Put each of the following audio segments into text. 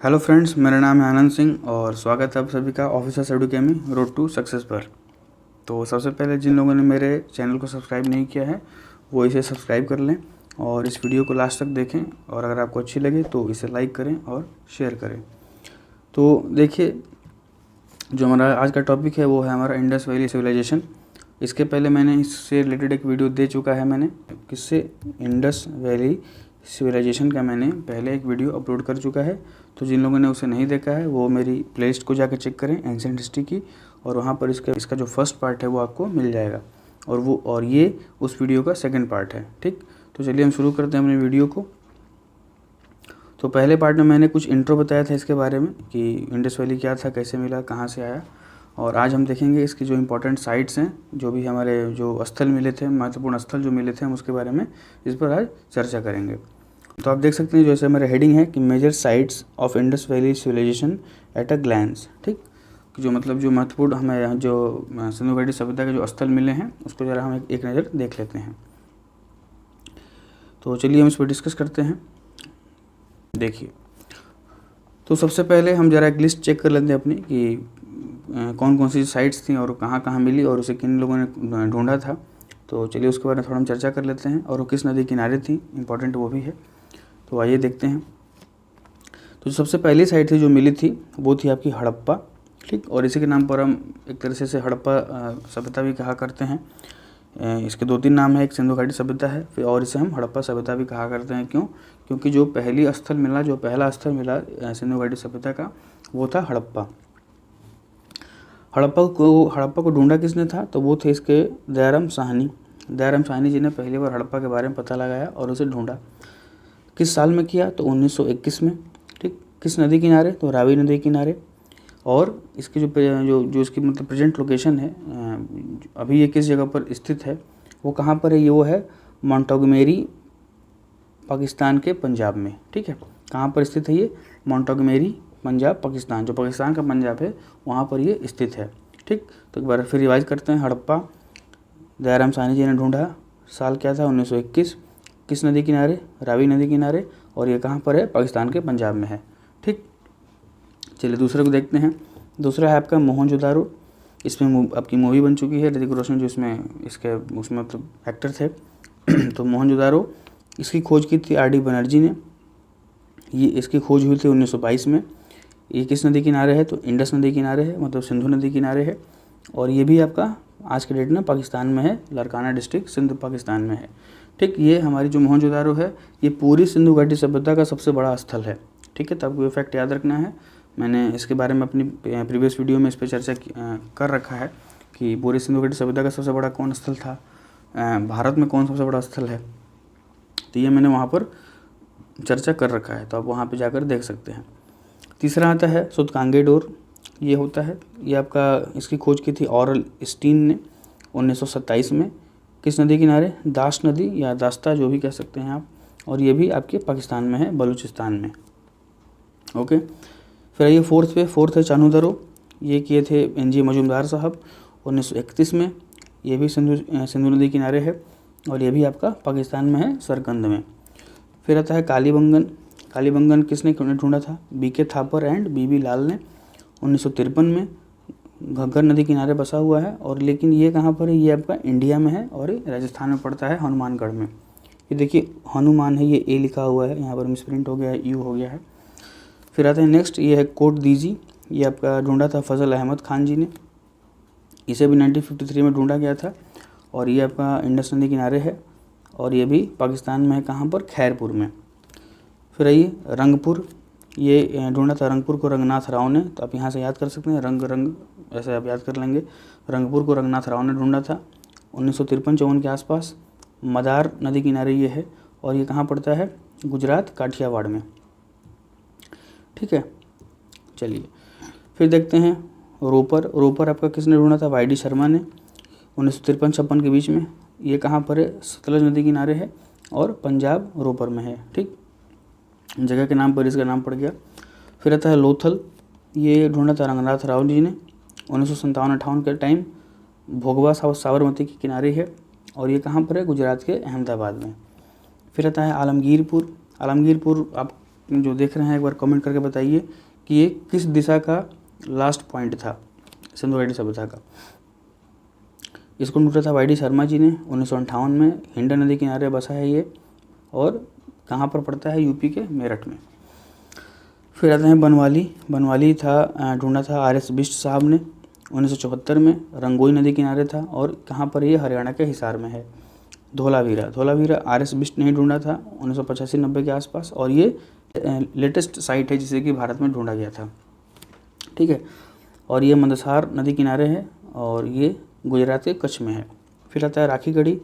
Hello friends, मेरा नाम है आनंद सिंह और स्वागत है आप सभी का officers academy road to success पर। तो सबसे पहले जिन लोगों ने मेरे चैनल को सब्सक्राइब नहीं किया है वो इसे सब्सक्राइब कर लें और इस वीडियो को लास्ट तक देखें और अगर आपको अच्छी लगे तो इसे लाइक करें और शेयर करें। तो देखिए, जो हमारा आज का टॉपिक है वो है हमारा इंडस वैली सिविलाइजेशन। इसके पहले मैंने इससे रिलेटेड एक वीडियो दे चुका है। मैंने किससे, इंडस वैली सिविलाइजेशन का मैंने पहले एक वीडियो अपलोड कर चुका है। तो जिन लोगों ने उसे नहीं देखा है वो मेरी प्लेलिस्ट को जाकर चेक करें एंशिएंट हिस्ट्री की, और वहाँ पर इसका जो फर्स्ट पार्ट है वो आपको मिल जाएगा और ये उस वीडियो का सेकंड पार्ट है। ठीक, तो चलिए हम शुरू करते हैं अपने वीडियो को। तो पहले पार्ट में मैंने कुछ इंट्रो बताया था इसके बारे में कि इंडस वैली क्या था, कैसे मिला, कहाँ से आया, और आज हम देखेंगे इसकी जो इम्पोर्टेंट साइट्स हैं, जो भी हमारे जो स्थल मिले थे, महत्वपूर्ण स्थल जो मिले थे, हम उसके बारे में इस पर आज चर्चा करेंगे। तो आप देख सकते हैं जैसे हमारे हेडिंग है कि major sites of Indus valley civilisation at a glance. ठीक, जो मतलब जो महत्वपूर्ण हमें जो सिंधु घाटी सभ्यता के जो स्थल मिले हैं उसको ज़रा हम एक नज़र देख लेते हैं। तो चलिए हम इस पर डिस्कस करते हैं। देखिए, तो सबसे पहले हम ज़रा एक लिस्ट चेक कर लेते हैं अपनी कि कौन कौन सी साइट्स थी और कहाँ कहाँ मिली और उसे किन लोगों ने ढूंढा था। तो चलिए उसके बारे में थोड़ा हम चर्चा कर लेते हैं, और वो किस नदी किनारे थी, इम्पोर्टेंट वो भी है। तो आइए देखते हैं। तो सबसे पहली साइट थी जो मिली थी वो थी आपकी हड़प्पा। ठीक, और इसी के नाम पर हम एक तरह से हड़प्पा सभ्यता भी कहा करते हैं। इसके दो तीन नाम है, एक सिंधु घाटी सभ्यता है फिर, और इसे हम हड़प्पा सभ्यता भी कहा करते हैं। क्यों? क्योंकि जो पहला स्थल मिला सिंधु घाटी सभ्यता का वो था हड़प्पा। हड़प्पा को ढूंढा किसने था? तो वो थे इसके दयाराम साहनी जी ने पहली बार हड़प्पा के बारे में पता लगाया और उसे ढूंढा। किस साल में किया? तो 1921 में। ठीक, किस नदी किनारे? तो रावी नदी किनारे। और इसकी जो इसकी मतलब प्रेजेंट लोकेशन है, अभी ये किस जगह पर स्थित है, वो कहाँ पर है? ये वो है मोंटगोमेरी, पाकिस्तान के पंजाब में। ठीक है, कहाँ पर स्थित है ये? मोंटगोमेरी, पंजाब, पाकिस्तान। जो पाकिस्तान का पंजाब है वहाँ पर ये स्थित है। ठीक, तो एक बार फिर रिवाइज करते हैं। हड़प्पा दयाराम साहनी जी ने ढूंढा, साल क्या था? 1921। किस नदी किनारे? रावी नदी किनारे। और ये कहाँ पर है? पाकिस्तान के पंजाब में है। ठीक, चलिए दूसरे को देखते हैं। दूसरा है आपका मोहनजोदारो। इसमें आपकी मूवी बन चुकी है, ऋतिक रोशन जो उसमें मतलब एक्टर थे। तो मोहनजोदारो, इसकी खोज की थी आर डी बनर्जी ने। ये इसकी खोज हुई थी 1922 में। ये किस नदी किनारे है? तो इंडस नदी किनारे है, मतलब सिंधु नदी किनारे है। और ये भी आपका आज के डेट में पाकिस्तान में है, लारकाना डिस्ट्रिक्ट, सिंध पाकिस्तान में है। ठीक, ये हमारी जो मोहनजोदारो है ये पूरी सिंधु घाटी सभ्यता का सबसे बड़ा स्थल है। ठीक है, तो आपको ये फैक्ट याद रखना है। मैंने इसके बारे में अपनी प्रीवियस वीडियो में इस पर चर्चा कर रखा है कि पूरी सिंधु घाटी सभ्यता का सबसे बड़ा कौन स्थल था, भारत में कौन सबसे बड़ा स्थल है। तो ये मैंने वहाँ पर चर्चा कर रखा है, तो आप वहाँ पे जाकर देख सकते हैं। तीसरा आता है सुतकांगेडोर। ये होता है, ये आपका इसकी खोज की थी ऑरल स्टीन ने 1927 में। किस नदी किनारे? दास नदी या दास्ता, जो भी कह सकते हैं आप। और ये भी आपके पाकिस्तान में है, बलूचिस्तान में। ओके, फिर आइए फोर्थ है चानूदरो। ये किए थे NG मजूमदार साहब 1931 में। ये भी सिंधु नदी किनारे है और ये भी आपका पाकिस्तान में है, सरकंद में। फिर आता है कालीबंगन किसने ढूंढा था? BK थापर एंड BB लाल ने 1953 में। घग्गर नदी किनारे बसा हुआ है, और लेकिन ये कहाँ पर है? ये आपका इंडिया में है और ये राजस्थान में पड़ता है, हनुमानगढ़ में। ये देखिए हनुमान है, ये A लिखा हुआ है, यहाँ पर मिसप्रिंट हो गया है, U हो गया है। फिर आता है नेक्स्ट, ये है कोट दीजी। ये आपका ढूंढा था फजल अहमद खान जी ने। इसे भी 1953 में ढूंढा गया था, और ये आपका इंडस नदी किनारे है, और ये भी पाकिस्तान में है। कहाँ पर? खैरपुर में। फिर आइए रंगपुर। ये ढूंढा था रंगपुर को रंगनाथ राव ने, तो आप यहाँ से याद कर सकते हैं, रंग ऐसे आप याद कर लेंगे। रंगपुर को रंगनाथ राव ने ढूंढा था 1953-54 के आसपास। मदार नदी किनारे ये है, और ये कहाँ पड़ता है? गुजरात, काठियावाड़ में। ठीक है, चलिए फिर देखते हैं रोपर आपका किसने ढूंढा था? YD शर्मा ने 1953-56 के बीच में। ये कहाँ पर है? सतलज नदी किनारे है और पंजाब रोपर में है। ठीक, जगह के नाम पर इसका नाम पड़ गया। फिर आता है लोथल। ये ढूंढा था रंगनाथ राव जी ने 1957-58 के टाइम। भोगवा साबरमती के किनारे है, और ये कहाँ पर है? गुजरात के अहमदाबाद में। फिर आता है आलमगीरपुर। आप जो देख रहे हैं एक बार कमेंट करके बताइए कि ये किस दिशा का लास्ट पॉइंट था सिंधु घाटी सभ्यता का। इसको ढूंढा था वाई डी शर्मा जी ने 1958 में। हिंडा नदी किनारे बसा है ये और कहाँ पर पड़ता है, यूपी के मेरठ में। फिर आते हैं बनवाली। बनवाली था ढूंढा था आर एस बिष्ट साहब ने 1974 में। रंगोई नदी किनारे था और कहाँ पर ये, हरियाणा के हिसार में है। धोलावीरा, धोलावीरा आर एस बिष्ट ने ढूंढा था 1985-90 के आसपास और ये लेटेस्ट साइट है जिसे कि भारत में ढूंढा गया था, ठीक है। और ये मंदसौर नदी किनारे है और ये गुजरात के कच्छ में है। फिर आता है राखीगढ़ी।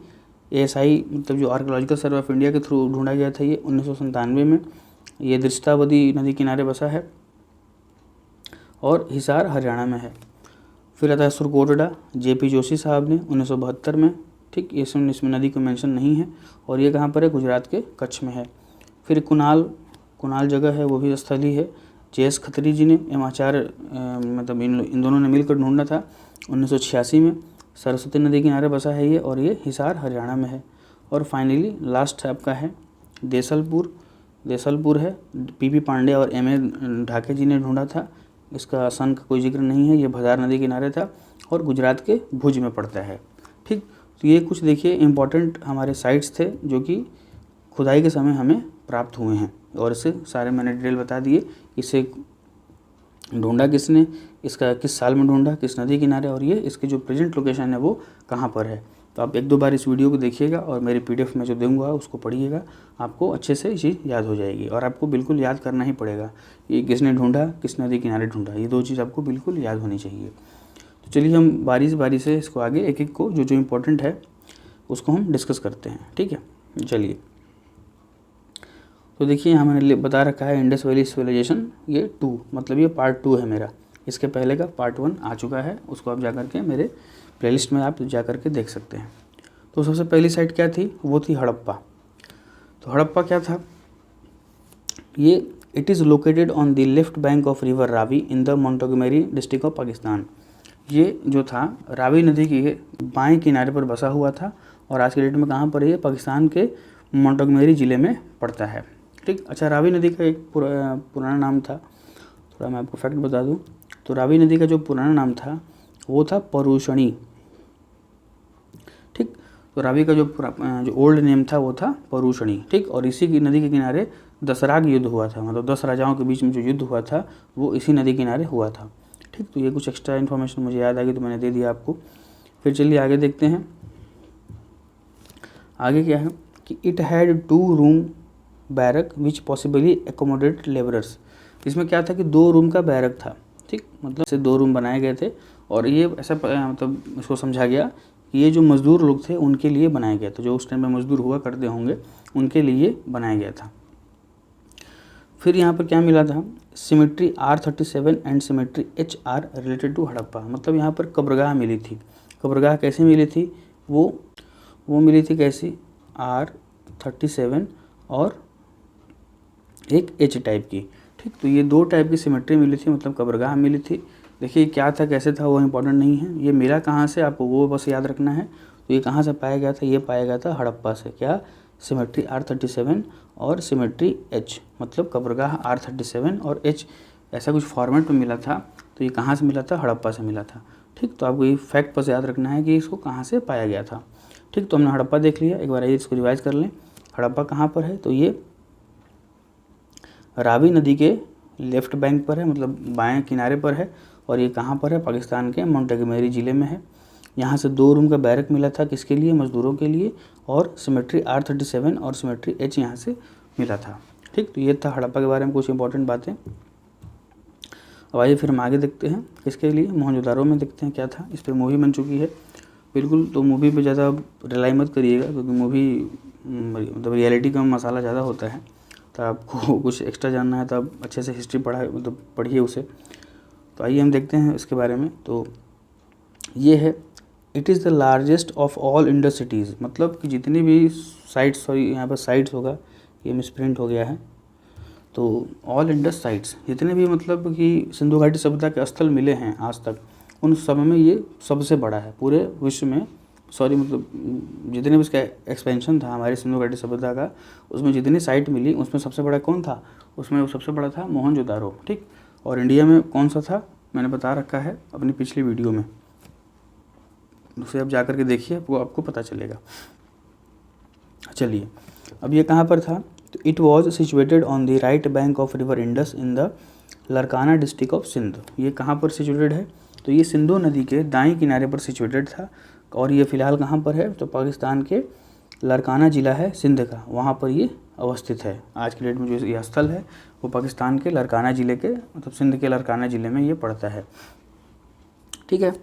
ASI मतलब जो आर्कियोलॉजिकल सर्वे ऑफ इंडिया के थ्रू ढूंढा गया था ये 1997 में। ये दृष्टावती नदी किनारे बसा है और हिसार हरियाणा में है। फिर आता है सुरकोटड़ा, JP जोशी साहब ने 1972 में, ठीक। इसमें नदी को मेंशन नहीं है और ये कहाँ पर है, गुजरात के कच्छ में है। फिर कुनाल जगह है, वो भी स्थल ही है। JS खत्री जी ने, एम आचार्य मतलब इन दोनों ने मिलकर ढूंढा था 1986 में। सरस्वती नदी किनारे बसा है ये और ये हिसार हरियाणा में है। और फाइनली लास्ट आपका है देसलपुर है। PP पांडे और MA ढाके जी ने ढूंढा था। इसका सन का कोई जिक्र नहीं है। ये भदार नदी किनारे था और गुजरात के भुज में पड़ता है, ठीक। तो ये कुछ देखिए इम्पॉर्टेंट हमारे साइट्स थे जो कि खुदाई के समय हमें प्राप्त हुए हैं और इसे सारे मैंने डिटेल बता दिए। इसे ढूंढा किसने, इसका किस साल में ढूंढा, किस नदी किनारे, और ये इसकी जो प्रेजेंट लोकेशन है वो कहाँ पर है। तो आप 1-2 बार इस वीडियो को देखिएगा और मेरी PDF में जो दूंगा उसको पढ़िएगा। आपको अच्छे से ये चीज़ याद हो जाएगी और आपको बिल्कुल याद करना ही पड़ेगा ये किसने ढूंढा, किस नदी किनारे ढूंढा। ये 2 चीज़ आपको बिल्कुल याद होनी चाहिए। तो चलिए हम बारी से इसको आगे एक को जो इम्पोर्टेंट है उसको हम डिस्कस करते हैं, ठीक है। चलिए, तो देखिए यहाँ मैंने बता रखा है इंडस वैली सिविलाइजेशन, ये 2 मतलब ये पार्ट 2 है मेरा। इसके पहले का पार्ट 1 आ चुका है, उसको आप जाकर के मेरे प्लेलिस्ट में आप जाकर के देख सकते हैं। तो सबसे पहली साइट क्या थी, वो थी हड़प्पा। तो हड़प्पा क्या था, ये it is located on the left bank of river Ravi in the Montgomery district of Pakistan. ये जो था रावी नदी के बाएं किनारे पर बसा हुआ था और आज के डेट में कहाँ पर है, पाकिस्तान के मोंटगोमेरी ज़िले में पड़ता है, ठीक। अच्छा, रावी नदी का एक पुराना नाम था, थोड़ा मैं आपको फैक्ट बता दूं। तो रावी नदी का जो पुराना नाम था वो था परुषणी, ठीक। तो रावी का जो ओल्ड नेम था वो था परुषणी, ठीक। और इसी की नदी के किनारे दसराग युद्ध हुआ था, मतलब 10 राजाओं के बीच में जो युद्ध हुआ था वो इसी नदी किनारे हुआ था, ठीक। तो ये कुछ एक्स्ट्रा इन्फॉर्मेशन मुझे याद आ गई तो मैंने दे दिया आपको। फिर चलिए आगे देखते हैं। आगे क्या है कि it had 2 room barrack which possibly accommodate labourers. इसमें क्या था कि 2 रूम का बैरक था, ठीक। मतलब से 2 रूम बनाए गए थे और ये ऐसा मतलब इसको समझा गया कि ये जो मज़दूर लोग थे उनके लिए बनाया गया था, जो उस टाइम में मज़दूर हुआ करते होंगे उनके लिए बनाया गया था। फिर यहाँ पर क्या मिला था, cemetery R37 and cemetery HR related to Harappa. मतलब यहाँ पर कब्रगाह मिली थी। कब्रगाह कैसे मिली थी, वो मिली थी कैसी, R37 और एक H टाइप की, ठीक। तो ये 2 टाइप की सिमेट्री मिली थी, मतलब कब्रगाह मिली थी। देखिए क्या था, कैसे था, वो इम्पोर्टेंट नहीं है। ये मिला कहाँ से, आपको वो बस याद रखना है। तो ये कहाँ से पाया गया था, ये पाया गया था हड़प्पा से। क्या, सिमेट्री R37 और सिमेट्री H, मतलब कब्रगाह R37 और H, ऐसा कुछ फॉर्मेट में मिला था। तो ये कहाँ से मिला था, हड़प्पा से मिला था, ठीक। तो आपको ये फैक्ट बस याद रखना है कि इसको कहाँ से पाया गया था, ठीक। तो हमने हड़प्पा देख लिया, एक बार आइए इसको रिवाइज कर लें। हड़प्पा कहाँ पर है, तो ये रावी नदी के लेफ्ट बैंक पर है, मतलब बाएं किनारे पर है। और ये कहाँ पर है, पाकिस्तान के मोंटगोमेरी ज़िले में है। यहाँ से 2 रूम का बैरक मिला था, किसके लिए, मज़दूरों के लिए। और सिमेट्री R37 और सिमेट्री H यहाँ से मिला था, ठीक। तो ये था हड़प्पा के बारे में कुछ इंपॉर्टेंट बातें। अब आइए फिर हम आगे देखते हैं, किसके लिए, मोहनजोदारो में देखते हैं क्या था। इस पर मूवी बन चुकी है, बिल्कुल। तो मूवी पे ज़्यादा रिलाई मत करिएगा क्योंकि मूवी मतलब रियलिटी का मसाला ज़्यादा होता है। तो आपको कुछ एक्स्ट्रा जानना है तो आप अच्छे से हिस्ट्री पढ़िए उसे। तो आइए हम देखते हैं इसके बारे में। तो ये है, it is the largest of all Indus cities. मतलब कि जितनी भी साइट्स, सॉरी यहाँ पर साइट्स होगा, ये मिसप्रिंट हो गया है। तो ऑल इंडस साइट्स जितने भी मतलब कि सिंधु घाटी सभ्यता के स्थल मिले हैं आज तक, उन सब में ये सबसे बड़ा है, पूरे विश्व में सॉरी मतलब जितने भी इसका एक्सपेंशन था हमारी सिंधु घाटी सभ्यता का, उसमें जितनी साइट मिली उसमें सबसे बड़ा कौन था, उसमें वो सबसे बड़ा था मोहनजोदारो। ठीक, और इंडिया में कौन सा था मैंने बता रखा है अपनी पिछली वीडियो में, उसे अब जा कर के देखिए, वो आपको पता चलेगा। चलिए, अब ये कहाँ पर था, तो it was situated on the right bank of river Indus in the Larkana district of Sindh. ये कहाँ पर सिचुएटेड है, तो ये सिंधु नदी के दाएं किनारे पर सिचुएटेड था, और ये फ़िलहाल कहाँ पर है, तो पाकिस्तान के लरकाना ज़िला है सिंध का, वहाँ पर ये अवस्थित है। आज की डेट में जो ये स्थल है वो पाकिस्तान के लरकाना ज़िले के, मतलब सिंध के लरकाना ज़िले में ये पड़ता है। ठीक है,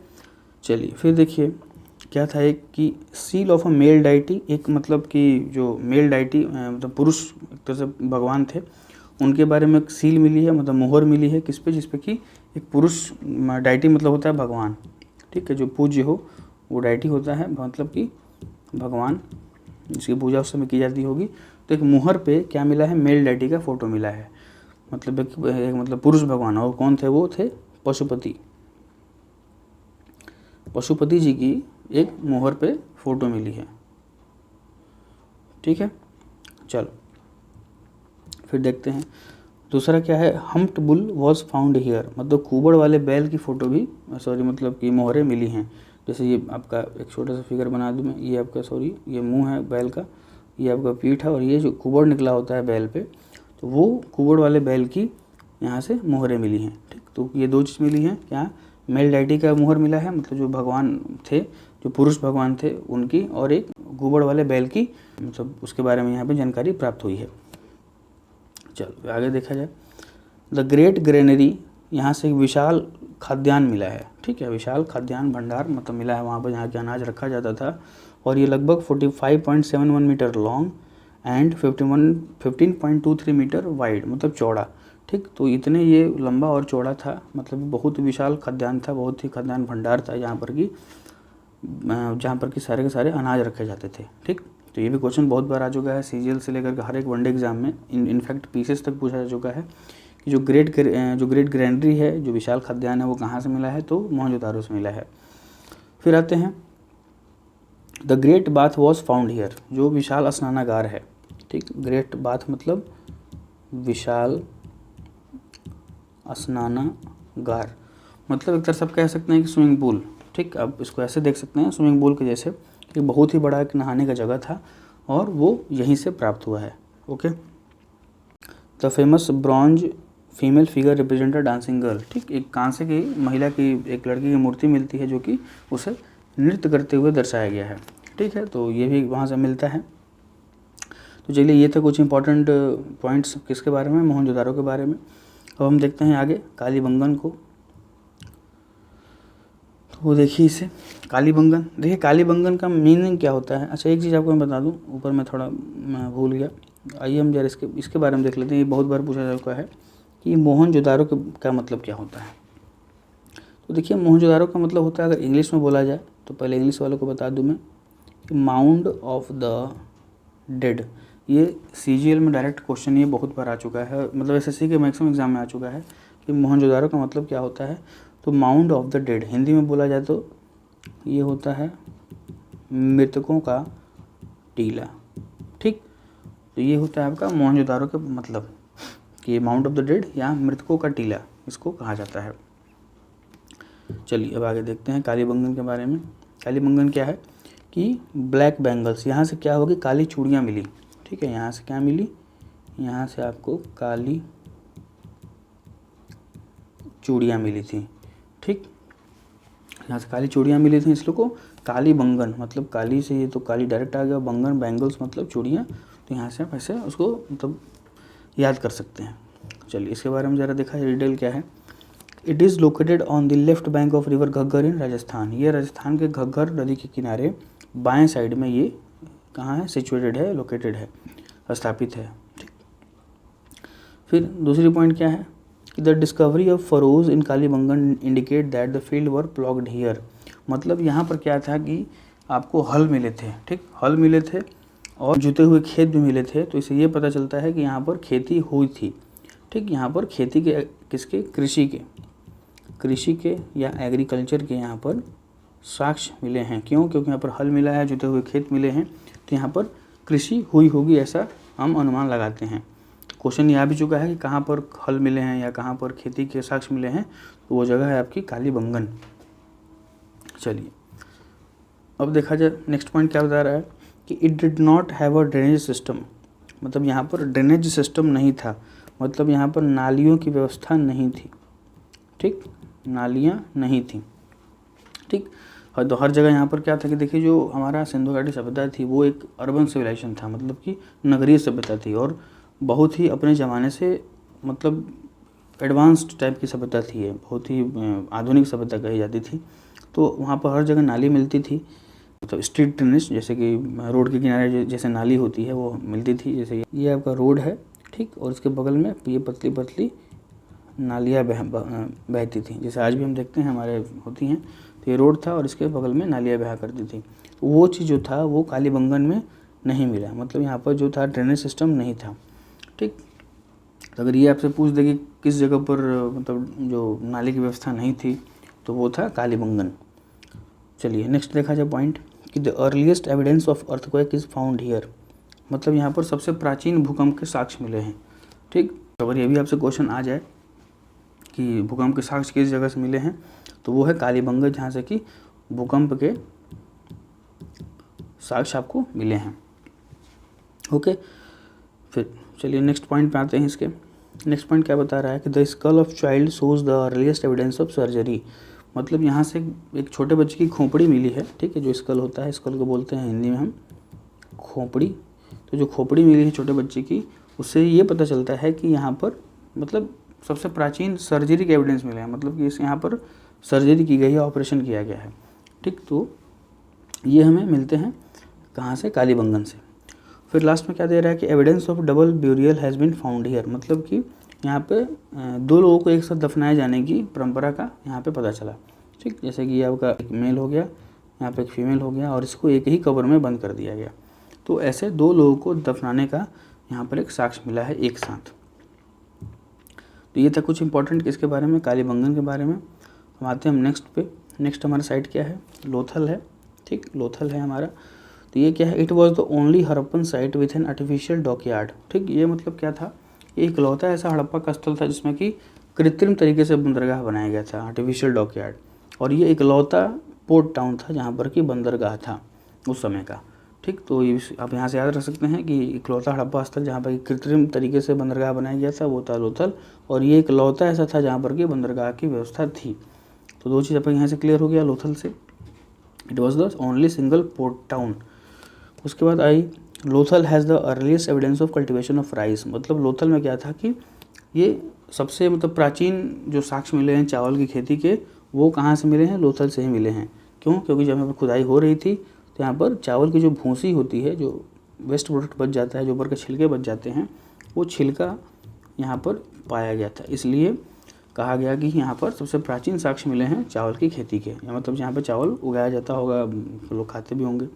चलिए फिर देखिए क्या था, एक कि seal of a male deity, एक मतलब कि जो मेल डाइटी मतलब पुरुष एक तरह से भगवान थे, उनके बारे में एक सील मिली है, मतलब मोहर मिली है किस पे, जिस पे कि एक पुरुष डाइटी मतलब होता है भगवान। ठीक है, जो पूज्य हो वो डाइटी होता है, मतलब कि भगवान जिसकी पूजा उस समय की जाती होगी। तो एक मुहर पे क्या मिला है, मेल डाइटी का फोटो मिला है, मतलब एक मतलब पुरुष भगवान, और कौन थे, वो थे पशुपति, पशुपति जी की एक मोहर पे फोटो मिली है। ठीक है, चलो फिर देखते हैं दूसरा क्या है, humped bull was found here, मतलब कुबड़ वाले बैल की फ़ोटो भी सॉरी मतलब कि मोहरें मिली हैं। जैसे ये आपका एक छोटा सा फिगर बना दूँ मैं, ये आपका सॉरी ये मुंह है बैल का, ये आपका पीठ है, और ये जो कुबड़ निकला होता है बैल पे, तो वो कुबड़ वाले बैल की यहाँ से मोहरें मिली हैं। ठीक, तो ये दो चीज़ मिली हैं, क्या, मेल डाइटी का मोहर मिला है, मतलब जो भगवान थे, जो पुरुष भगवान थे उनकी, और एक कुबड़ वाले बैल की, मतलब उसके बारे में यहाँ पे जानकारी प्राप्त हुई है। चलो आगे देखा जाए, द ग्रेट ग्रेनरी, यहाँ से एक विशाल खाद्यान्न मिला है। ठीक है, विशाल खाद्यान्न भंडार मतलब मिला है वहाँ पर, जहाँ के अनाज रखा जाता था, और ये लगभग 45.71 metre long and 15.23 metre wide, मतलब चौड़ा। ठीक, तो इतने ये लंबा और चौड़ा था, मतलब बहुत विशाल खाद्यान्न था, बहुत ही खाद्यान्न भंडार था जहाँ पर कि सारे के सारे अनाज रखे जाते थे। ठीक, तो ये भी क्वेश्चन बहुत बार आ चुका है, सीजीएल से लेकर के हर एक वनडे एग्जाम में, इनफैक्ट पीसीएस तक पूछा जा चुका है कि जो ग्रेट ग्रैंडरी है, जो विशाल खाद्यान्न है, वो कहाँ से मिला है, तो मोहनजोदारो से मिला है। फिर आते हैं, the great bath was found here, जो विशाल स्नानागार है। ठीक, ग्रेट बाथ मतलब विशाल स्नानागार, मतलब एक तरह से आप कह सकते हैं कि स्विमिंग पूल। ठीक, आप इसको ऐसे देख सकते हैं स्विमिंग पूल के जैसे, कि बहुत ही बड़ा एक नहाने का जगह था, और वो यहीं से प्राप्त हुआ है। Okay, the famous bronze female figure represented dancing girl. ठीक, एक कांसे की महिला की, एक लड़की की मूर्ति मिलती है जो कि उसे नृत्य करते हुए दर्शाया गया है। ठीक है, तो ये भी वहाँ से मिलता है। तो चलिए, ये थे कुछ इंपॉर्टेंट पॉइंट्स किसके बारे में, मोहनजोदारो के बारे में। अब हम देखते हैं आगे कालीबंगन को। तो वो देखिए इसे, कालीबंगन, देखिए कालीबंगन का मीनिंग क्या होता है। अच्छा, एक चीज़ आपको मैं बता दूं, ऊपर मैं थोड़ा भूल गया, आइए हम जरा इसके बारे में देख लेते हैं। ये बहुत बार पूछा जा चुका है कि मोहनजोदारो का मतलब क्या होता है। तो देखिए, मोहनजोदारो का मतलब होता है, अगर इंग्लिश में बोला जाए तो पहले इंग्लिश वालों को बता दूं मैं कि माउंड ऑफ द डेड। ये सीजीएल में डायरेक्ट क्वेश्चन ये बहुत बार आ चुका है, मतलब एसएससी के मैक्सिमम एग्जाम में आ चुका है कि मोहनजोदारो का मतलब क्या होता है। तो mound of the dead Hindi में बोला जाए तो ये होता है मृतकों का टीला। ठीक, तो ये होता है आपका मोहनजोदारो का मतलब, कि माउंट ऑफ द डेड या मृतकों का टीला इसको कहा जाता है। चलिए अब आगे देखते हैं कालीबंगन के बारे में। कालीबंगन क्या है कि ब्लैक बैंगल्स, यहाँ से क्या होगी, काली चूड़ियाँ मिली। ठीक है, यहाँ से क्या मिली, यहाँ से आपको काली चूड़ियाँ मिली थी। ठीक, यहाँ से काली चूड़ियाँ मिली थी, इसलिए को कालीबंगन, मतलब काली से ये तो काली डायरेक्ट आ गया, बंगन बैंगल्स मतलब चूड़ियाँ, तो यहाँ से आप ऐसे उसको मतलब याद कर सकते हैं। चलिए इसके बारे में ज़रा देखा, डिटेल क्या है। It is located on the left bank of river Ghaggar in Rajasthan. ये राजस्थान के घग्गर नदी के किनारे बाएं साइड में ये कहाँ है, सिचुएटेड है, लोकेटेड है, स्थापित है। ठीक, फिर दूसरी पॉइंट क्या है कि the discovery of furrows in Kalibangan indicate that the field were ploughed here. मतलब यहाँ पर क्या था कि आपको हल मिले थे। ठीक, हल मिले थे और जुते हुए खेत भी मिले थे, तो इससे ये पता चलता है कि यहाँ पर खेती हुई थी। ठीक, यहाँ पर खेती के किसके, कृषि के या एग्रीकल्चर के यहाँ पर साक्ष्य मिले हैं। क्यों? क्योंकि यहाँ पर हल मिला है, जुते हुए खेत मिले हैं, तो यहाँ पर कृषि हुई होगी ऐसा हम अनुमान लगाते हैं। क्वेश्चन ये आ भी चुका है कि कहाँ पर हल मिले हैं या कहाँ पर खेती के साक्ष्य मिले हैं, तो वो जगह है आपकी कालीबंगन। चलिए अब देखा जाए नेक्स्ट पॉइंट क्या बता रहा है कि it did not have a drainage system, मतलब यहाँ पर ड्रेनेज सिस्टम नहीं था, मतलब यहाँ पर नालियों की व्यवस्था नहीं थी। ठीक, नालियाँ नहीं थी। ठीक, और तो हर जगह यहाँ पर क्या था कि देखिए जो हमारा सिंधु घाटी सभ्यता थी वो एक अर्बन सिविलाइजेशन था, मतलब कि नगरीय सभ्यता थी और बहुत ही अपने ज़माने से मतलब एडवांस्ड टाइप की सभ्यता थी, ये बहुत ही आधुनिक सभ्यता कही जाती थी। तो वहाँ पर हर जगह नाली मिलती थी, मतलब स्ट्रीट ड्रेनेज, जैसे कि रोड के किनारे जैसे नाली होती है वो मिलती थी। जैसे ये आपका रोड है, ठीक, और इसके बगल में ये पतली पतली नालियाँ बहती थी, जैसे आज भी हम देखते हैं हमारे होती हैं। तो ये रोड था और इसके बगल में नालियाँ बहा करती थी। वो चीज़ जो था वो कालीबंगन में नहीं मिला, मतलब यहाँ पर जो था ड्रेनेज सिस्टम नहीं था। ठीक, तो अगर ये आपसे पूछ दे कि किस जगह पर मतलब जो नाली की व्यवस्था नहीं थी, तो वो था कालीबंगन। चलिए नेक्स्ट देखा जाए पॉइंट कि the earliest evidence of earthquake is found here, मतलब यहाँ पर सबसे प्राचीन भूकंप के साक्ष्य मिले हैं। ठीक, अगर ये भी आपसे क्वेश्चन आ जाए कि भूकंप के साक्ष्य किस जगह से मिले हैं, तो वो है कालीबंगन, जहाँ से कि भूकंप के साक्ष्य आपको मिले हैं। ओके, फिर चलिए नेक्स्ट पॉइंट पे आते हैं। इसके नेक्स्ट पॉइंट क्या बता रहा है कि the skull of child shows the earliest evidence of surgery, मतलब यहाँ से एक छोटे बच्चे की खोपड़ी मिली है। ठीक है, जो स्कल होता है, स्कल को बोलते हैं हिंदी में हम खोपड़ी। तो जो खोपड़ी मिली है छोटे बच्चे की, उससे ये पता चलता है कि यहाँ पर मतलब सबसे प्राचीन सर्जरी के एविडेंस मिले हैं, मतलब कि इस यहाँ पर सर्जरी की गई है, ऑपरेशन किया गया है। ठीक, तो ये हमें मिलते हैं कहाँ से? कालीबंगन से। फिर लास्ट में क्या दे रहा है कि evidence of double burial has been found here, मतलब कि यहाँ पे दो लोगों को एक साथ दफनाए जाने की परंपरा का यहाँ पे पता चला। ठीक, जैसे कि ये आपका एक मेल हो गया, यहाँ पे एक फीमेल हो गया और इसको एक ही कब्र में बंद कर दिया गया। तो ऐसे दो लोगों को दफनाने का यहाँ पर एक साक्ष्य मिला है एक साथ। तो ये था कुछ इंपॉर्टेंट किसके बारे में? कालीबंगन के बारे में। हम आते हैं हम नेक्स्ट पे। नेक्स्ट हमारा साइट क्या है? लोथल है। ठीक, लोथल है हमारा। तो ये क्या है? It was the only Harappan site with an artificial dockyard. ठीक, ये मतलब क्या था? ये इकलौता ऐसा हड़प्पा का स्थल था जिसमें कि कृत्रिम तरीके से बंदरगाह बनाया गया था, आर्टिफिशियल डॉकयार्ड। और ये इकलौता पोर्ट टाउन था जहाँ पर कि बंदरगाह था उस समय का। ठीक, तो आप यहाँ से याद रख सकते हैं कि इकलौता हड़प्पा स्थल जहाँ पर कृत्रिम तरीके से बंदरगाह बनाया गया था वो था लोथल, और ये इकलौता ऐसा था जहाँ पर कि बंदरगाह की व्यवस्था थी। तो दो चीज़ अपन यहाँ से क्लियर हो गया लोथल से। It was the only single port town. उसके बाद I Lothal has the earliest evidence of cultivation of rice, मतलब लोथल में क्या था कि ये सबसे मतलब प्राचीन जो साक्ष्य मिले हैं चावल की खेती के, वो कहाँ से मिले हैं? लोथल से ही मिले हैं। क्यों? क्योंकि जब यहाँ पर खुदाई हो रही थी तो यहाँ पर चावल की जो भूसी होती है, जो वेस्ट प्रोडक्ट बच जाता है, जो ऊपर के छिलके बच जाते हैं, वो छिलका यहाँ पर पाया गया था। इसलिए कहा गया कि यहाँ पर सबसे प्राचीन साक्ष्य मिले हैं चावल की खेती के, या मतलब जहाँ पर चावल उगाया जाता होगा, लोग खाते भी होंगे।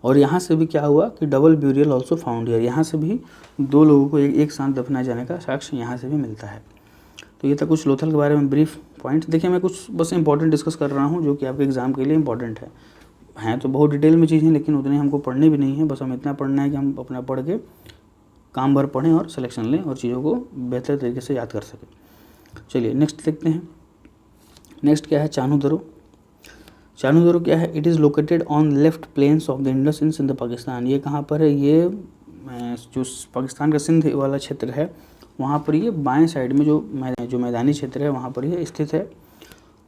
और यहाँ से भी क्या हुआ कि double burial also found here, यहाँ से भी दो लोगों को एक साथ दफनाए जाने का साक्ष्य यहाँ से भी मिलता है। तो ये था कुछ लोथल के बारे में ब्रीफ पॉइंट। देखिए मैं कुछ बस इंपॉर्टेंट डिस्कस कर रहा हूँ जो कि आपके एग्जाम के लिए इंपॉर्टेंट है। हैं तो बहुत डिटेल में चीज़ें, लेकिन उतनी हमको पढ़नी भी नहीं है, बस हम इतना पढ़ना है कि हम अपना पढ़ के काम भर पढ़ें और सिलेक्शन लें और चीज़ों को बेहतर तरीके से याद कर सकें। चलिए नेक्स्ट देखते हैं। नेक्स्ट क्या है? चानू दर्रो। चानू दर्रो क्या है? It is located on left plains of the Indus in Sindh Pakistan. ये कहाँ पर है? ये जो पाकिस्तान का सिंध वाला क्षेत्र है वहाँ पर ये बाएं साइड में जो मैदानी क्षेत्र है वहाँ पर ये स्थित है।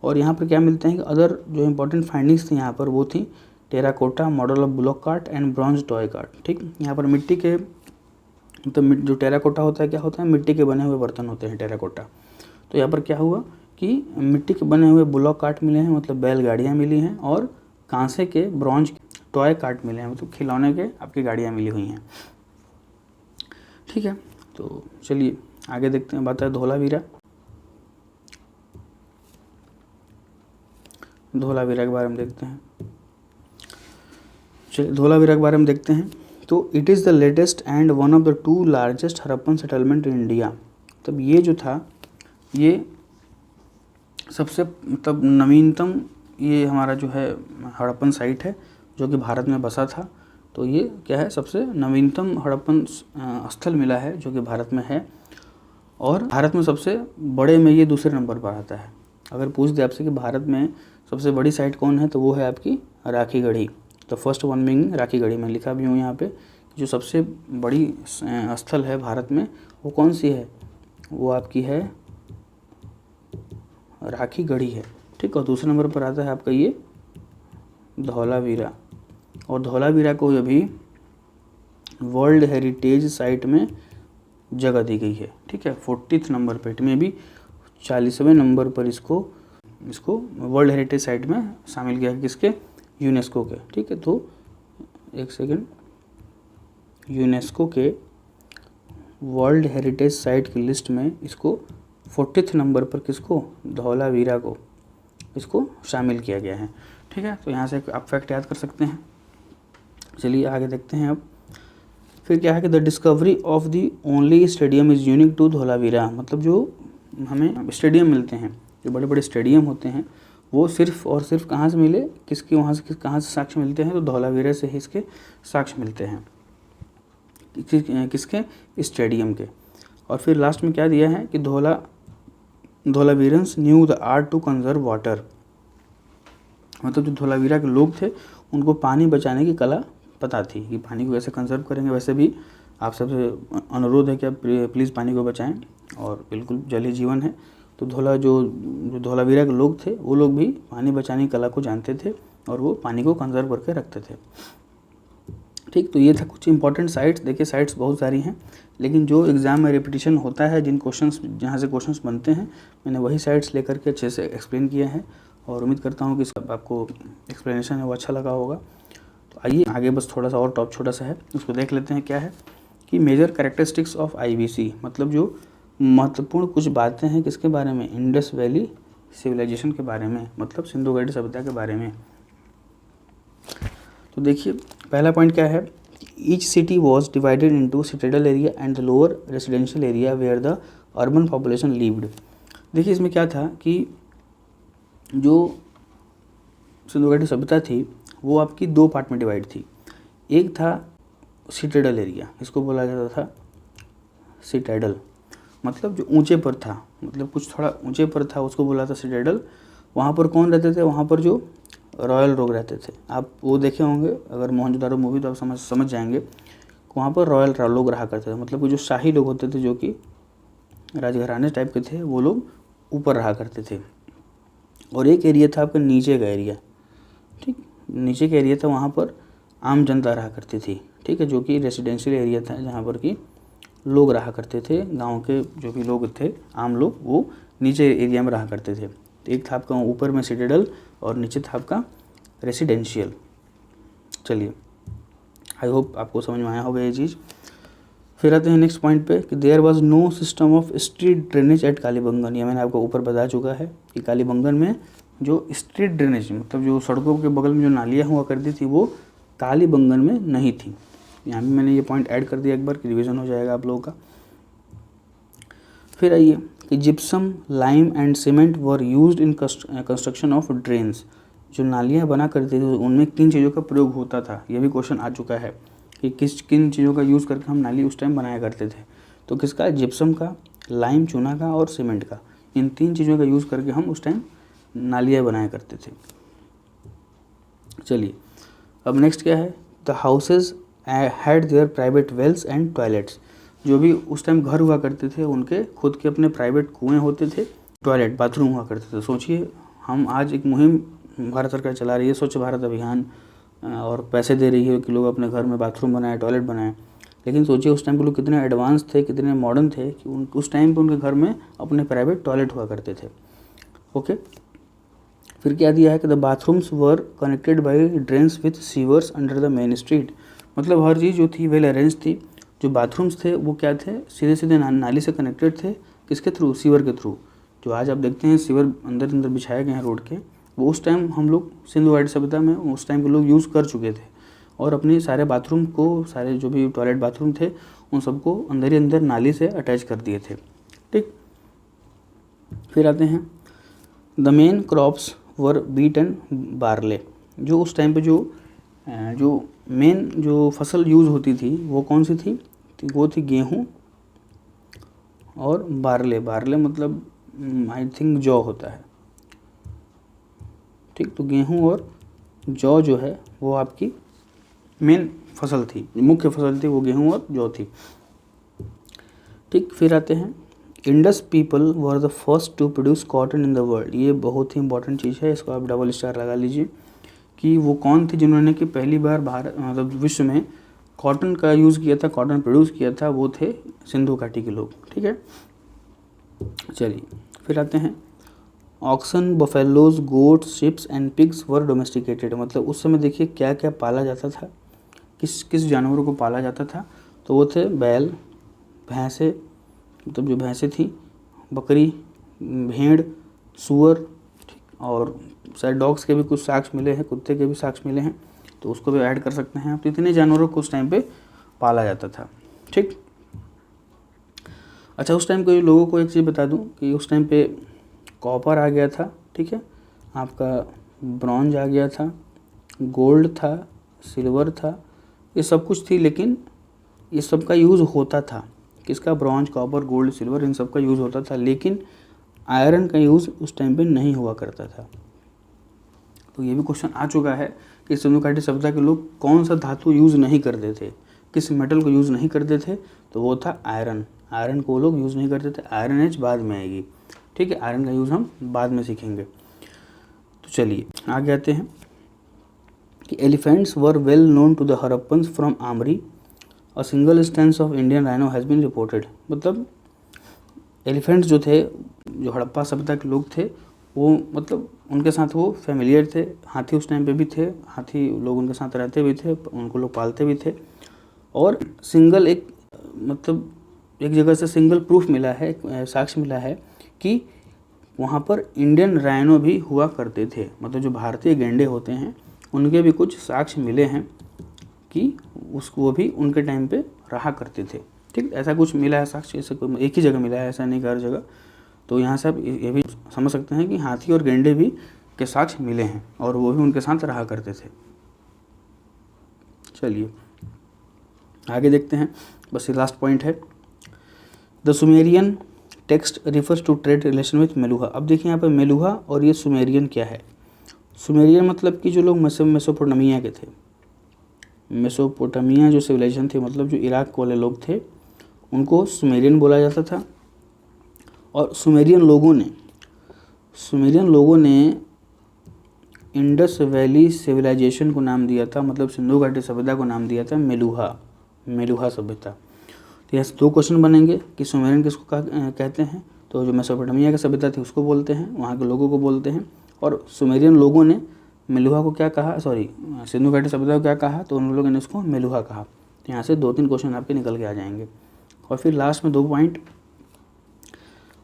और यहाँ पर क्या मिलते हैं कि अदर जो इंपॉर्टेंट फाइंडिंग्स थी यहाँ पर वो थी terracotta, model of block cart and bronze toy cart. ठीक, यहाँ पर मिट्टी के मतलब जो टेराकोटा होता है क्या होता है? मिट्टी के बने हुए बर्तन होते हैं टेराकोटा। तो यहाँ पर क्या हुआ कि मिट्टी के बने हुए ब्लॉक कार्ट मिले हैं, मतलब बैलगाड़ियाँ मिली हैं, और कांसे के ब्रॉन्ज टॉय कार्ट मिले हैं, मतलब खिलौने के आपकी गाड़ियाँ मिली हुई हैं। ठीक है, तो चलिए आगे देखते हैं। बात है धोलावीरा। धोलावीरा के बारे में देखते हैं। चलिए धोलावीरा के बारे में देखते हैं। तो it is the latest and one of the 2 largest Harappan settlement in India. तब ये जो था ये सबसे मतलब नवीनतम ये हमारा जो है हड़प्पन साइट है जो कि भारत में बसा था। तो ये क्या है, सबसे नवीनतम हड़प्पन स्थल मिला है जो कि भारत में है, और भारत में सबसे बड़े में ये दूसरे नंबर पर आता है। अगर पूछ दे आपसे कि भारत में सबसे बड़ी साइट कौन है, तो वो है आपकी राखीगढ़ी। तो फर्स्ट वन बिंग राखीगढ़ी, मैं लिखा भी हूँ यहाँ पे, जो सबसे बड़ी स्थल है भारत में वो कौन सी है, वो आपकी है राखीगढ़ी है। ठीक, और दूसरे नंबर पर आता है आपका ये धौलावीरा, और धौलावीरा को अभी वर्ल्ड हेरिटेज साइट में जगह दी गई है। ठीक है, 40th नंबर पे, में भी 40वें नंबर पर इसको वर्ल्ड हेरिटेज साइट में शामिल किया है, किसके, यूनेस्को के। ठीक है, तो एक सेकेंड, यूनेस्को के वर्ल्ड हेरिटेज साइट की लिस्ट में इसको 40th नंबर पर किसको, धौलावीरा को इसको शामिल किया गया है। ठीक है, तो यहाँ से आप फैक्ट याद कर सकते हैं। चलिए आगे देखते हैं अब। फिर क्या है कि the discovery of the only stadium is unique to Dholavira, मतलब जो हमें स्टेडियम मिलते हैं, जो बड़े बड़े स्टेडियम होते हैं, वो सिर्फ और सिर्फ कहाँ से मिले, किसके वहाँ से कहाँ से साक्ष्य मिलते हैं, तो धौलावीरा से ही इसके साक्ष्य मिलते हैं, किसके, स्टेडियम के। और फिर लास्ट में क्या दिया है कि Dholavirans knew the art to conserve water, मतलब जो धौलावीरा के लोग थे उनको पानी बचाने की कला पता थी कि पानी को कैसे कंजर्व करेंगे। वैसे भी आप सबसे अनुरोध है कि आप प्लीज़ पानी को बचाएं, और बिल्कुल जल ही जीवन है। तो जो धौलावीरा के लोग थे वो लोग भी पानी बचाने की कला को जानते थे और वो पानी को कंजर्व करके रखते थे। ठीक, तो ये था कुछ इंपॉर्टेंट साइट्स। देखिए साइट्स बहुत सारी हैं, लेकिन जो एग्ज़ाम में रिपीटिशन होता है, जिन क्वेश्चंस जहाँ से क्वेश्चंस बनते हैं, मैंने वही साइट्स लेकर के अच्छे से एक्सप्लेन किया है, और उम्मीद करता हूँ कि आपको एक्सप्लेनेशन है वो अच्छा लगा होगा। तो आइए आगे, बस थोड़ा सा और टॉप छोटा सा है, उसको देख लेते हैं। क्या है कि मेजर कैरेक्टरिस्टिक्स ऑफ IBC, मतलब जो महत्वपूर्ण कुछ बातें हैं किसके बारे में, इंडस वैली सिविलाइजेशन के बारे में, मतलब सिंधु घाटी सभ्यता के बारे में। तो देखिए पहला पॉइंट क्या है, each city was divided into citadel area and the lower residential area where the urban population lived. देखिए इसमें क्या था कि जो सिंधु घाटी सभ्यता थी वो आपकी दो पार्ट में डिवाइड थी। एक था सिटाडेल एरिया, इसको बोला जाता था सिटाडेल, मतलब जो ऊंचे पर था, मतलब कुछ थोड़ा ऊंचे पर था, उसको बोला था सिटाडेल। वहाँ पर कौन रहते थे, वहाँ पर जो रॉयल लोग रहते थे। आप वो देखे होंगे अगर मोहनजोदारो मूवी, तो आप समझ जाएंगे। वहाँ पर रॉयल लोग रहा करते थे, मतलब कि जो शाही लोग होते थे, जो कि राजघराने टाइप के थे, वो लोग ऊपर रहा करते थे। और एक एरिया था आपका नीचे का एरिया, ठीक, नीचे का एरिया था, वहाँ पर आम जनता रहा करती थी। ठीक है, जो कि रेसिडेंशियल एरिया था, जहाँ पर कि लोग रहा करते थे, गांव के जो भी लोग थे, आम लोग, वो नीचे एरिया में रहा करते थे। एक था आपका ऊपर में सिटाडेल और नीचे था आपका रेसिडेंशियल। चलिए, आई होप आपको समझ में आया होगा ये चीज़। फिर आते हैं नेक्स्ट पॉइंट पे कि there was no system of street drainage at Kalibangan. ये मैंने आपको ऊपर बता चुका है कि कालीबंगन में जो स्ट्रीट ड्रेनेज, मतलब जो सड़कों के बगल में जो नालियाँ हुआ करती थी, वो कालीबंगन में नहीं थी। यहाँ भी मैंने ये पॉइंट ऐड कर दिया एक बार कि रिविज़न हो जाएगा आप लोगों का। फिर आइए कि gypsum, lime and cement were used in construction of drains. जो नालियाँ बना करती थी उनमें किन चीज़ों का प्रयोग होता था, ये भी क्वेश्चन आ चुका है कि किन चीज़ों का यूज़ करके हम नाली उस टाइम बनाया करते थे। तो किसका, जिप्सम का, लाइम चूना का और सीमेंट का, इन तीन चीज़ों का यूज़ करके हम उस टाइम नालियाँ बनाया करते थे। चलिए अब नेक्स्ट क्या है, the houses had their private wells and toilets. जो भी उस टाइम घर हुआ करते थे उनके खुद के अपने प्राइवेट कुएँ होते थे, टॉयलेट बाथरूम हुआ करते थे। सोचिए, हम आज एक मुहिम भारत सरकार चला रही है, स्वच्छ भारत अभियान, और पैसे दे रही है कि लोग अपने घर में बाथरूम बनाएं, टॉयलेट बनाएं, लेकिन सोचिए उस टाइम के लोग कितने एडवांस थे, कितने मॉडर्न थे कि उस टाइम पे उनके घर में अपने प्राइवेट टॉयलेट हुआ करते थे। ओके, फिर क्या दिया है कि the bathrooms were connected by drains with sewers under the main street. मतलब हर चीज़ जो थी वेल अरेंज थी। जो बाथरूम्स थे वो क्या थे, सीधे सीधे नाली से कनेक्टेड थे, किसके थ्रू, सीवर के थ्रू। जो आज आप देखते हैं सीवर अंदर अंदर बिछाए गए हैं रोड के, वो उस टाइम हम लोग सिंधु घाटी सभ्यता में उस टाइम के लोग यूज़ कर चुके थे, और अपने सारे बाथरूम को, सारे जो भी टॉयलेट बाथरूम थे उन सबको अंदर ही अंदर नाली से अटैच कर दिए थे। ठीक, फिर आते हैं the main crops were wheat and barley. जो उस टाइम पे जो मेन जो फसल यूज़ होती थी वो कौन सी थी? वो थी गेहूँ और बार्ले। बार्ले मतलब आई थिंक जौ होता है, ठीक। तो गेहूँ और जौ जो है वो आपकी मेन फसल थी, मुख्य फसल थी वो गेहूँ और जौ थी, ठीक। फिर आते हैं Indus people were the first to produce cotton in the world. ये बहुत ही इंपॉर्टेंट चीज़ है, इसको आप डबल स्टार लगा लीजिए कि वो कौन थे जिन्होंने कि पहली बार भारत मतलब विश्व में कॉटन का यूज़ किया था, कॉटन प्रोड्यूस किया था, वो थे सिंधु घाटी के लोग, ठीक है। चलिए फिर आते हैं oxen, buffaloes, goats, sheeps and pigs were domesticated. मतलब उस समय देखिए क्या क्या पाला जाता था, किस किस जानवरों को पाला जाता था। तो वो थे बैल, भैंसे, मतलब जो भैंसें थी, बकरी, भेड़, सूअर, ठीक। और शायद डॉग्स के भी कुछ साक्ष्य मिले हैं, कुत्ते के भी साक्ष्य मिले हैं, तो उसको भी ऐड कर सकते हैं आप। तो इतने जानवरों को उस टाइम पे पाला जाता था, ठीक। अच्छा, उस टाइम के लोगों को एक चीज़ बता दूं कि उस टाइम पे कॉपर आ गया था, ठीक है, आपका ब्रॉन्ज आ गया था, गोल्ड था, सिल्वर था, ये सब कुछ थी, लेकिन ये सब का यूज़ होता था। किसका? ब्रॉन्ज, कॉपर, गोल्ड, सिल्वर, इन सब का यूज़ होता था, लेकिन आयरन का यूज़ उस टाइम पे नहीं हुआ करता था। तो ये भी क्वेश्चन आ चुका है कि सिंधु घाटी सभ्यता के लोग कौन सा धातु यूज़ नहीं करते थे, किस मेटल को यूज़ नहीं करते थे? तो वो था आयरन। आयरन को वो लोग यूज़ नहीं करते थे। आयरन एज बाद में आएगी, ठीक है, आयरन का यूज़ हम बाद में सीखेंगे। तो चलिए आगे आते हैं कि elephants were well known to the Harappans from Amri, a single instance of Indian rhino has been reported. मतलब एलिफेंट्स जो थे, जो हड़प्पा सभ्यता के लोग थे, वो मतलब उनके साथ वो फेमिलियर थे। हाथी उस टाइम पे भी थे, हाथी लोग उनके साथ रहते भी थे, उनको लोग पालते भी थे। और सिंगल एक मतलब एक जगह से सिंगल प्रूफ मिला है, साक्ष्य मिला है कि वहाँ पर इंडियन राइनो भी हुआ करते थे। मतलब जो भारतीय गैंडे होते हैं उनके भी कुछ साक्ष्य मिले हैं कि वो भी उनके टाइम पे रहा करते थे, ठीक। ऐसा कुछ मिला है साक्ष्य, ऐसा कोई एक ही जगह मिला है, ऐसा नहीं हर जगह। तो यहाँ से आप ये भी समझ सकते हैं कि हाथी और गैंडे भी के साक्ष्य मिले हैं और वो भी उनके साथ रहा करते थे। चलिए आगे देखते हैं, बस ये लास्ट पॉइंट है। The Sumerian text refers to trade relation with Meluha. अब देखिए यहाँ पर मेलुहा और ये सुमेरियन क्या है। सुमेरियन मतलब कि जो लोग मेसोपोटामिया के थे, मेसोपोटामिया जो सिविलाइजेशन थी, मतलब जो इराक वाले लोग थे, उनको सुमेरियन बोला जाता था। और सुमेरियन लोगों ने इंडस वैली सिविलाइजेशन को नाम दिया था, मतलब सिंधु घाटी सभ्यता को नाम दिया था मेलुहा सभ्यता। तो यहाँ से दो क्वेश्चन बनेंगे कि सुमेरियन किसको कहते हैं। तो जो मेसोपोटामिया की सभ्यता थी उसको बोलते हैं, वहाँ के लोगों को बोलते हैं। और सुमेरियन लोगों ने मेलुहा को क्या कहा, सॉरी सिंधु घाटी सभ्यता को क्या कहा, तो उन लोगों ने उसको मेलुहा कहा। तो यहाँ से 2-3 क्वेश्चन आपके निकल के आ जाएंगे। और फिर लास्ट में 2 पॉइंट,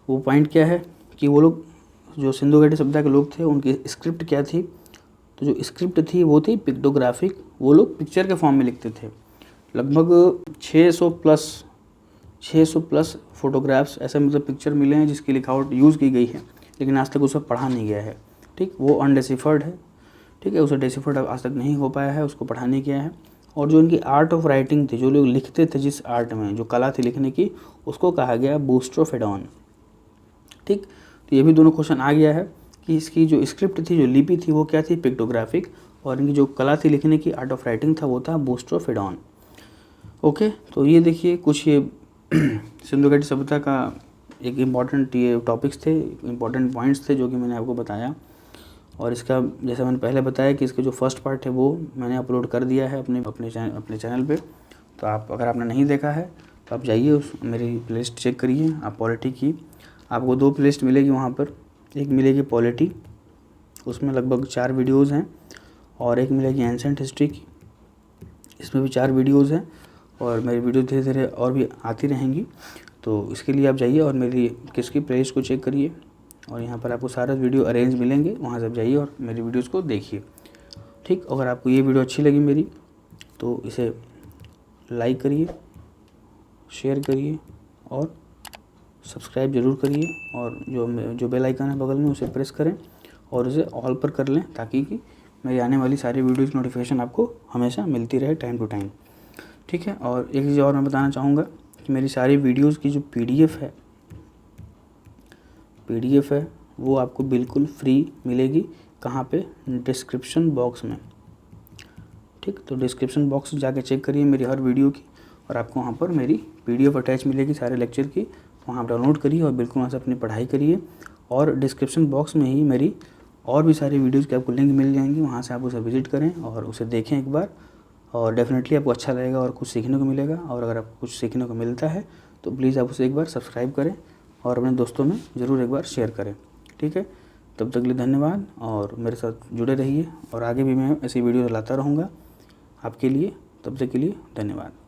वो पॉइंट क्या है कि वो लोग जो सिंधु घाटी सभ्यता के लोग थे उनकी स्क्रिप्ट क्या थी। तो जो स्क्रिप्ट थी वो थी पिक्टोग्राफिक, वो लोग पिक्चर के फॉर्म में लिखते थे। लगभग 600 प्लस फोटोग्राफ्स ऐसे मतलब पिक्चर मिले हैं जिसकी लिखावट यूज़ की गई है, लेकिन आज तक उसे पढ़ा नहीं गया है, ठीक। वो अनडेसिफर्ड है, ठीक है, उसे डेसिफर्ड आज तक नहीं हो पाया है, उसको पढ़ा नहीं गया है। और जो इनकी आर्ट ऑफ राइटिंग थी, जो लोग लिखते थे, जिस आर्ट में जो कला थी लिखने की, उसको कहा गया बूस्ट्रोफेडॉन, ठीक। तो ये भी दोनों क्वेश्चन आ गया है कि इसकी जो स्क्रिप्ट थी, जो लिपि थी, वो क्या थी, पिक्टोग्राफिक, और इनकी जो कला थी लिखने की, आर्ट ऑफ राइटिंग था, वो था बूस्ट्रोफेडॉन। ओके, तो ये देखिए कुछ ये सिंधु घाटी सभ्यता का एक इम्पॉर्टेंट ये टॉपिक्स थे, इम्पॉर्टेंट पॉइंट्स थे जो कि मैंने आपको बताया। और इसका जैसा मैंने पहले बताया कि इसका जो फर्स्ट पार्ट है वो मैंने अपलोड कर दिया है अपने चैनल पे। तो आप अगर आपने नहीं देखा है तो आप जाइए उस मेरी प्लेलिस्ट चेक करिए, आप पॉलिटी की, आपको 2 प्लेलिस्ट मिलेगी वहाँ पर। एक मिलेगी पॉलिटी, उसमें लगभग 4 वीडियोज़ हैं, और एक मिलेगी एंसेंट हिस्ट्री की, इसमें भी 4 वीडियोज़ हैं। और मेरी वीडियो धीरे धीरे और भी आती रहेंगी, तो इसके लिए आप जाइए और मेरी किसकी प्लेलिस्ट को चेक करिए, और यहाँ पर आपको सारे वीडियो अरेंज मिलेंगे, वहाँ से आप जाइए और मेरी वीडियोज़ को देखिए, ठीक। अगर आपको ये वीडियो अच्छी लगी मेरी, तो इसे लाइक करिए, शेयर करिए और सब्सक्राइब ज़रूर करिए, और जो बेल आइकन है बगल में उसे प्रेस करें, और उसे ऑल पर कर लें ताकि कि मेरी आने वाली सारी वीडियोज़ की नोटिफिकेशन आपको हमेशा मिलती रहे टाइम टू टाइम, ठीक है। और एक चीज़ और मैं बताना चाहूँगा कि मेरी सारी वीडियोज़ की जो पीडीएफ है वो आपको बिल्कुल फ्री मिलेगी। कहाँ पे? डिस्क्रिप्शन बॉक्स में, ठीक। तो डिस्क्रिप्शन बॉक्स जाके चेक करिए मेरी हर वीडियो की, और आपको वहाँ पर मेरी पीडीएफ अटैच मिलेगी सारे लेक्चर की। वहाँ डाउनलोड करिए और बिल्कुल वहाँ से अपनी पढ़ाई करिए। और डिस्क्रिप्शन बॉक्स में ही मेरी और भी सारी वीडियोज़ की आपको लिंक मिल जाएंगी, वहाँ से आप उसे विजिट करें और उसे देखें एक बार, और डेफिनेटली आपको अच्छा लगेगा और कुछ सीखने को मिलेगा। और अगर आपको कुछ सीखने को मिलता है तो प्लीज़ आप उसे एक बार सब्सक्राइब करें और अपने दोस्तों में ज़रूर एक बार शेयर करें, ठीक है। तब तक के लिए धन्यवाद, और मेरे साथ जुड़े रहिए, और आगे भी मैं ऐसी वीडियो लाता रहूँगा आपके लिए। तब तक के लिए धन्यवाद।